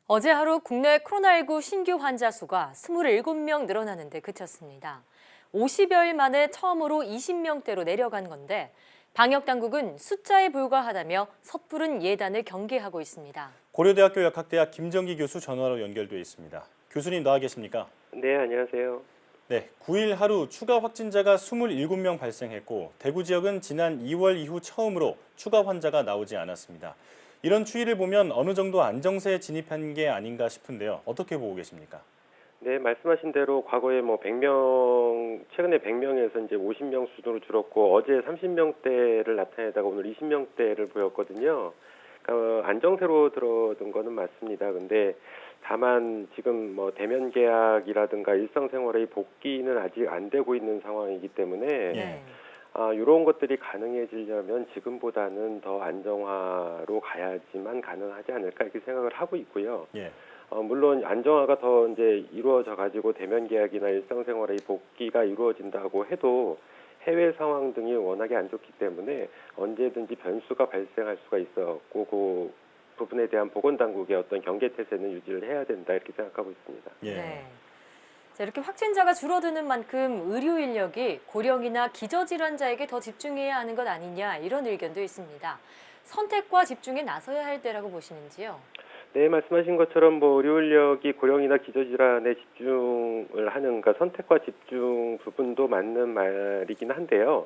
어제 하루 국내 코로나19 신규 환자 수가 27명 늘어나는 데 그쳤습니다. 50여일 만에 처음으로 20명대로 내려간 건데 방역당국은 숫자에 불과하다며 섣부른 예단을 경계하고 있습니다. 고려대학교 약학대학 김정기 교수 전화로 연결돼 있습니다. 교수님 나와 계십니까? 네, 안녕하세요. 네, 9일 하루 추가 확진자가 27명 발생했고 대구 지역은 지난 2월 이후 처음으로 추가 환자가 나오지 않았습니다. 이런 추이를 보면 어느 정도 안정세에 진입한 게 아닌가 싶은데요. 어떻게 보고 계십니까? 네, 말씀하신 대로 과거에 100명, 최근에 100명에서 이제 50명 수준으로 줄었고 어제 30명대를 나타내다가 오늘 20명대를 보였거든요. 그러니까 안정세로 들어든 거는 맞습니다. 근데 다만 지금 대면 계약이라든가 일상생활의 복귀는 아직 안 되고 있는 상황이기 때문에 네. 이런 것들이 가능해지려면 지금보다는 더 안정화로 가야지만 가능하지 않을까 이렇게 생각을 하고 있고요. 예. 물론 안정화가 더 이제 이루어져 가지고 대면 계약이나 일상생활의 복귀가 이루어진다고 해도 해외 상황 등이 워낙에 안 좋기 때문에 언제든지 변수가 발생할 수가 있었고 그 부분에 대한 보건당국의 어떤 경계태세는 유지를 해야 된다 이렇게 생각하고 있습니다. 예. 네. 자, 이렇게 확진자가 줄어드는 만큼 의료 인력이 고령이나 기저질환자에게 더 집중해야 하는 것 아니냐 이런 의견도 있습니다. 선택과 집중에 나서야 할 때라고 보시는지요? 네, 말씀하신 것처럼 의료 인력이 고령이나 기저질환에 집중을 하는 그러니까 선택과 집중 부분도 맞는 말이긴 한데요.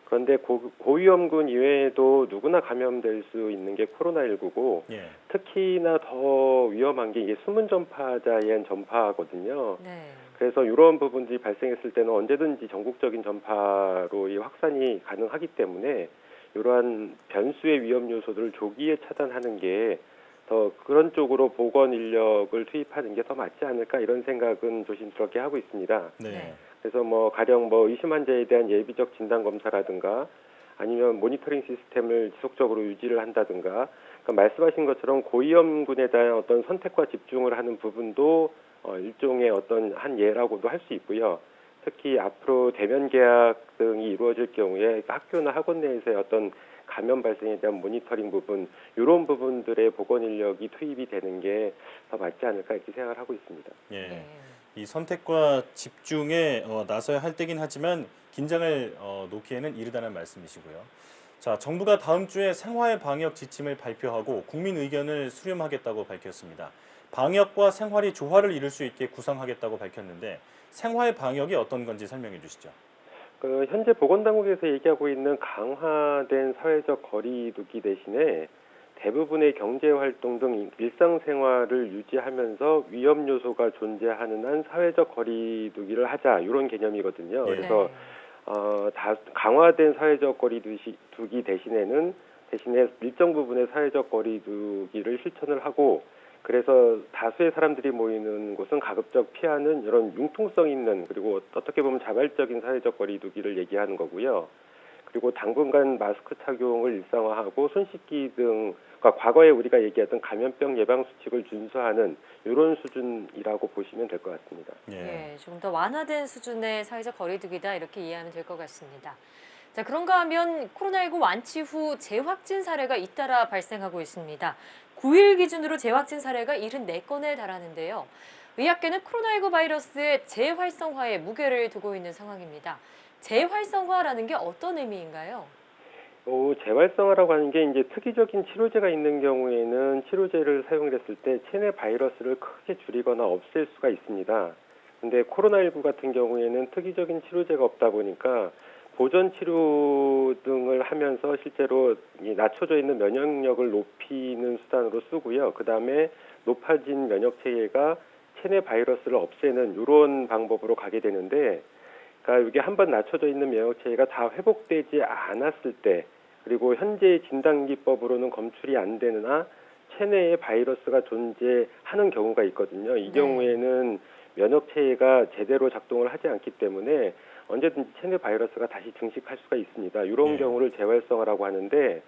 그런데 고위험군 이외에도 누구나 감염될 수 있는 게 코로나19고 예. 특히나 더 위험한 게 이게 숨은 전파자에 의한 전파거든요. 네. 그래서 이런 부분들이 발생했을 때는 언제든지 전국적인 전파로 이 확산이 가능하기 때문에 이러한 변수의 위험 요소들을 조기에 차단하는 게 더 그런 쪽으로 보건 인력을 투입하는 게 더 맞지 않을까 이런 생각은 조심스럽게 하고 있습니다. 네. 그래서 가령 의심 환자에 대한 예비적 진단 검사라든가 아니면 모니터링 시스템을 지속적으로 유지를 한다든가 그러니까 말씀하신 것처럼 고위험군에 대한 어떤 선택과 집중을 하는 부분도 일종의 어떤 한 예라고도 할 수 있고요. 특히 앞으로 대면 계약 등이 이루어질 경우에 학교나 학원 내에서의 어떤 감염 발생에 대한 모니터링 부분 이런 부분들의 보건 인력이 투입이 되는 게 더 맞지 않을까 이렇게 생각을 하고 있습니다. 예. 네. 이 선택과 집중에 나서야 할 때긴 하지만 긴장을 놓기에는 이르다는 말씀이시고요. 자, 정부가 다음 주에 생활 방역 지침을 발표하고 국민 의견을 수렴하겠다고 밝혔습니다. 방역과 생활이 조화를 이룰 수 있게 구상하겠다고 밝혔는데 생활 방역이 어떤 건지 설명해 주시죠. 현재 보건당국에서 얘기하고 있는 강화된 사회적 거리두기 대신에 대부분의 경제활동 등 일상생활을 유지하면서 위험 요소가 존재하는 한 사회적 거리두기를 하자 이런 개념이거든요. 예. 그래서 강화된 사회적 거리두기 대신에 일정 부분의 사회적 거리두기를 실천을 하고 그래서 다수의 사람들이 모이는 곳은 가급적 피하는 이런 융통성 있는 그리고 어떻게 보면 자발적인 사회적 거리두기를 얘기하는 거고요. 그리고 당분간 마스크 착용을 일상화하고 손 씻기 등 그러니까 과거에 우리가 얘기했던 감염병 예방 수칙을 준수하는 이런 수준이라고 보시면 될 것 같습니다. 예, 조금 더 완화된 수준의 사회적 거리두기다 이렇게 이해하면 될 것 같습니다. 자, 그런가 하면 코로나19 완치 후 재확진 사례가 잇따라 발생하고 있습니다. 9일 기준으로 재확진 사례가 74건에 달하는데요. 의학계는 코로나19 바이러스의 재활성화에 무게를 두고 있는 상황입니다. 재활성화라는 게 어떤 의미인가요? 재활성화라고 하는 게 이제 특이적인 치료제가 있는 경우에는 치료제를 사용했을 때 체내 바이러스를 크게 줄이거나 없앨 수가 있습니다. 근데 코로나19 같은 경우에는 특이적인 치료제가 없다 보니까 보존 치료 등을 하면서 실제로 낮춰져 있는 면역력을 높이는 수단으로 쓰고요. 그다음에 높아진 면역 체계가 체내 바이러스를 없애는 이런 방법으로 가게 되는데 그러니까 이게 한번 낮춰져 있는 면역 체계가 다 회복되지 않았을 때 그리고 현재 진단기법으로는 검출이 안 되느나 체내에 바이러스가 존재하는 경우가 있거든요. 이 경우에는 면역 체계가 제대로 작동을 하지 않기 때문에 언제든지 체내 바이러스가 다시 증식할 수가 있습니다. 이런 경우를 재활성화라고 하는데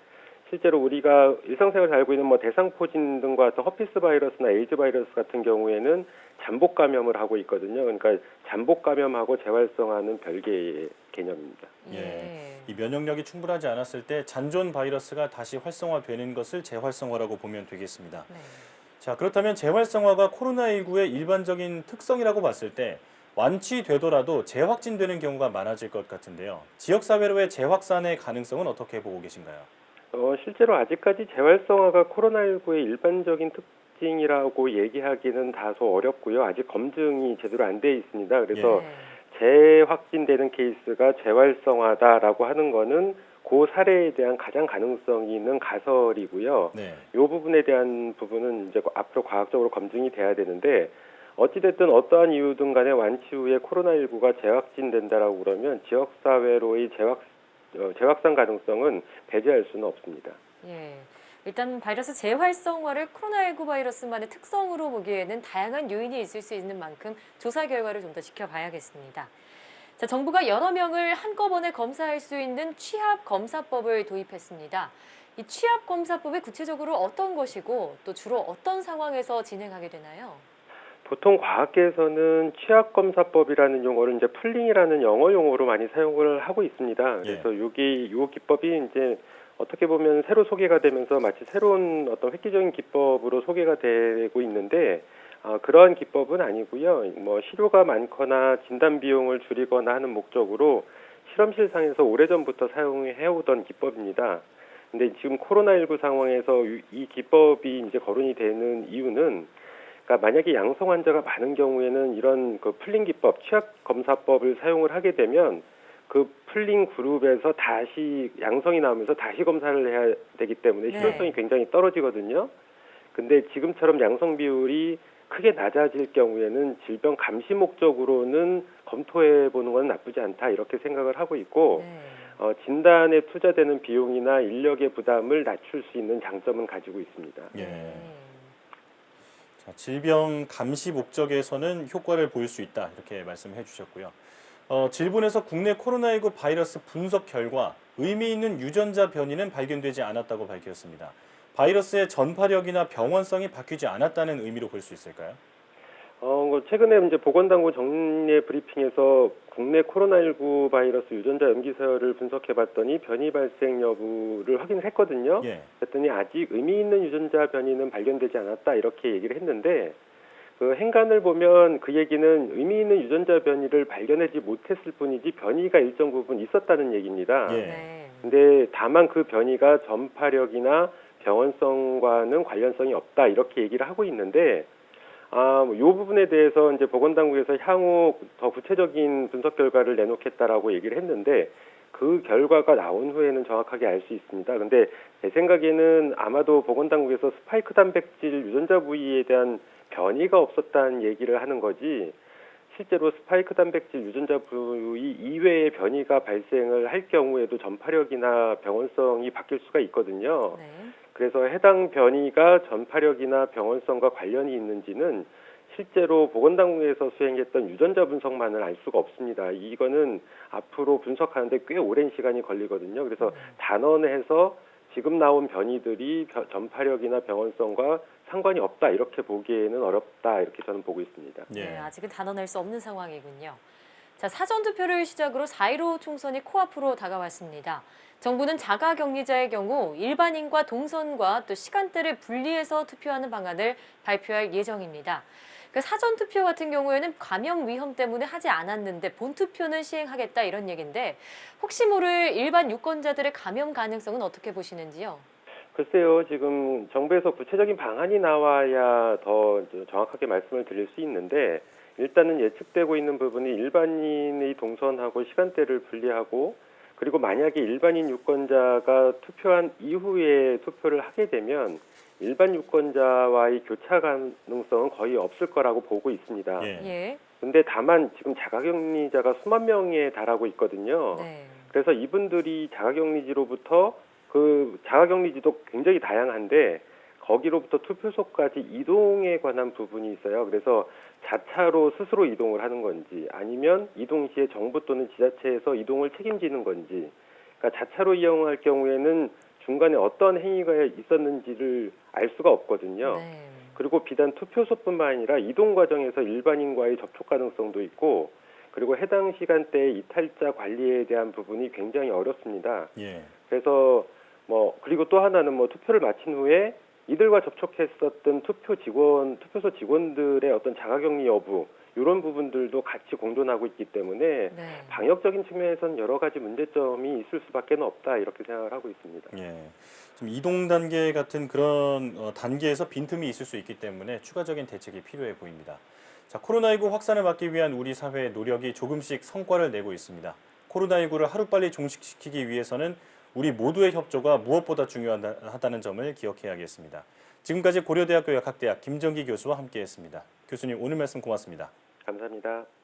실제로 우리가 일상생활에서 알고 있는 대상포진 등과 같은 허피스 바이러스나 에이즈 바이러스 같은 경우에는 잠복 감염을 하고 있거든요. 그러니까 잠복 감염하고 재활성화는 별개의 개념입니다. 예. 이 면역력이 충분하지 않았을 때 잔존 바이러스가 다시 활성화되는 것을 재활성화라고 보면 되겠습니다. 네. 자, 그렇다면 재활성화가 코로나19의 일반적인 특성이라고 봤을 때 완치되더라도 재확진되는 경우가 많아질 것 같은데요. 지역사회로의 재확산의 가능성은 어떻게 보고 계신가요? 실제로 아직까지 재활성화가 코로나19의 일반적인 특징이라고 얘기하기는 다소 어렵고요. 아직 검증이 제대로 안 돼 있습니다. 그래서 네. 재확진되는 케이스가 재활성화다라고 하는 거는 그 사례에 대한 가장 가능성이 있는 가설이고요. 네. 이 부분에 대한 부분은 이제 앞으로 과학적으로 검증이 돼야 되는데 어찌됐든 어떠한 이유든 간에 완치 후에 코로나19가 재확진된다라고 그러면 지역사회로의 재확산 가능성은 배제할 수는 없습니다. 예. 일단 바이러스 재활성화를 코로나19 바이러스만의 특성으로 보기에는 다양한 요인이 있을 수 있는 만큼 조사 결과를 좀 더 지켜봐야겠습니다. 자, 정부가 여러 명을 한꺼번에 검사할 수 있는 취합검사법을 도입했습니다. 이 취합검사법이 구체적으로 어떤 것이고 또 주로 어떤 상황에서 진행하게 되나요? 보통 과학계에서는 취합검사법이라는 용어를 이제 풀링이라는 영어 용어로 많이 사용을 하고 있습니다. 그래서 요 기법이 이제 어떻게 보면 새로 소개가 되면서 마치 새로운 어떤 획기적인 기법으로 소개가 되고 있는데 그러한 기법은 아니고요. 뭐 실효가 많거나 진단 비용을 줄이거나 하는 목적으로 실험실상에서 오래전부터 사용해 오던 기법입니다. 근데 지금 코로나19 상황에서 이 기법이 이제 거론이 되는 이유는 그러니까 만약에 양성 환자가 많은 경우에는 이런 그 풀링 기법, 취약 검사법을 사용을 하게 되면 그 풀링 그룹에서 다시 양성이 나오면서 다시 검사를 해야 되기 때문에 실효성이 굉장히 떨어지거든요. 근데 지금처럼 양성 비율이 크게 낮아질 경우에는 질병 감시 목적으로는 검토해 보는 건 나쁘지 않다 이렇게 생각을 하고 있고 진단에 투자되는 비용이나 인력의 부담을 낮출 수 있는 장점은 가지고 있습니다. 예. 자, 질병 감시 목적에서는 효과를 보일 수 있다 이렇게 말씀해 주셨고요. 질본에서 국내 코로나19 바이러스 분석 결과 의미 있는 유전자 변이는 발견되지 않았다고 밝혔습니다. 바이러스의 전파력이나 병원성이 바뀌지 않았다는 의미로 볼 수 있을까요? 최근에 이제 보건당국 정례 브리핑에서 국내 코로나19 바이러스 유전자 염기서열을 분석해봤더니 변이 발생 여부를 확인을 했거든요. 그랬더니 아직 의미 있는 유전자 변이는 발견되지 않았다 이렇게 얘기를 했는데 그 행간을 보면 그 얘기는 의미 있는 유전자 변이를 발견하지 못했을 뿐이지 변이가 일정 부분 있었다는 얘기입니다. 근데 다만 그 변이가 전파력이나 병원성과는 관련성이 없다 이렇게 얘기를 하고 있는데 이 부분에 대해서 이제 보건당국에서 향후 더 구체적인 분석 결과를 내놓겠다라고 얘기를 했는데 그 결과가 나온 후에는 정확하게 알 수 있습니다. 근데 제 생각에는 아마도 보건당국에서 스파이크 단백질 유전자 부위에 대한 변이가 없었다는 얘기를 하는 거지 실제로 스파이크 단백질 유전자 부위 이외의 변이가 발생을 할 경우에도 전파력이나 병원성이 바뀔 수가 있거든요. 그래서 해당 변이가 전파력이나 병원성과 관련이 있는지는 실제로 보건당국에서 수행했던 유전자 분석만을 알 수가 없습니다. 이거는 앞으로 분석하는데 꽤 오랜 시간이 걸리거든요. 그래서 단언해서 지금 나온 변이들이 전파력이나 병원성과 상관이 없다 이렇게 보기에는 어렵다 이렇게 저는 보고 있습니다. 네, 아직은 단언할 수 없는 상황이군요. 자, 사전투표를 시작으로 4.15 총선이 코앞으로 다가왔습니다. 정부는 자가격리자의 경우 일반인과 동선과 또 시간대를 분리해서 투표하는 방안을 발표할 예정입니다. 그 사전투표 같은 경우에는 감염 위험 때문에 하지 않았는데 본투표는 시행하겠다 이런 얘기인데 혹시 모를 일반 유권자들의 감염 가능성은 어떻게 보시는지요? 글쎄요. 지금 정부에서 구체적인 방안이 나와야 더 정확하게 말씀을 드릴 수 있는데 일단은 예측되고 있는 부분이 일반인의 동선하고 시간대를 분리하고 그리고 만약에 일반인 유권자가 투표한 이후에 투표를 하게 되면 일반 유권자와의 교차 가능성은 거의 없을 거라고 보고 있습니다. 근데 다만 지금 자가격리자가 수만 명에 달하고 있거든요. 그래서 이분들이 자가격리지로부터 그 자가격리지도 굉장히 다양한데 거기로부터 투표소까지 이동에 관한 부분이 있어요. 그래서 자차로 스스로 이동을 하는 건지 아니면 이동 시에 정부 또는 지자체에서 이동을 책임지는 건지 그러니까 자차로 이용할 경우에는 중간에 어떤 행위가 있었는지를 알 수가 없거든요. 그리고 비단 투표소뿐만 아니라 이동 과정에서 일반인과의 접촉 가능성도 있고 그리고 해당 시간대의 이탈자 관리에 대한 부분이 굉장히 어렵습니다. 그래서 그리고 또 하나는 투표를 마친 후에 이들과 접촉했었던 투표소 직원들의 어떤 자가격리 여부 이런 부분들도 같이 공존하고 있기 때문에 네. 방역적인 측면에서는 여러 가지 문제점이 있을 수밖에 없다 이렇게 생각을 하고 있습니다. 예. 좀 이동 단계 같은 그런 단계에서 빈틈이 있을 수 있기 때문에 추가적인 대책이 필요해 보입니다. 자, 코로나19 확산을 막기 위한 우리 사회의 노력이 조금씩 성과를 내고 있습니다. 코로나19를 하루빨리 종식시키기 위해서는 우리 모두의 협조가 무엇보다 중요하다는 점을 기억해야겠습니다. 지금까지 고려대학교 약학대학 김정기 교수와 함께했습니다. 교수님 오늘 말씀 고맙습니다. 감사합니다.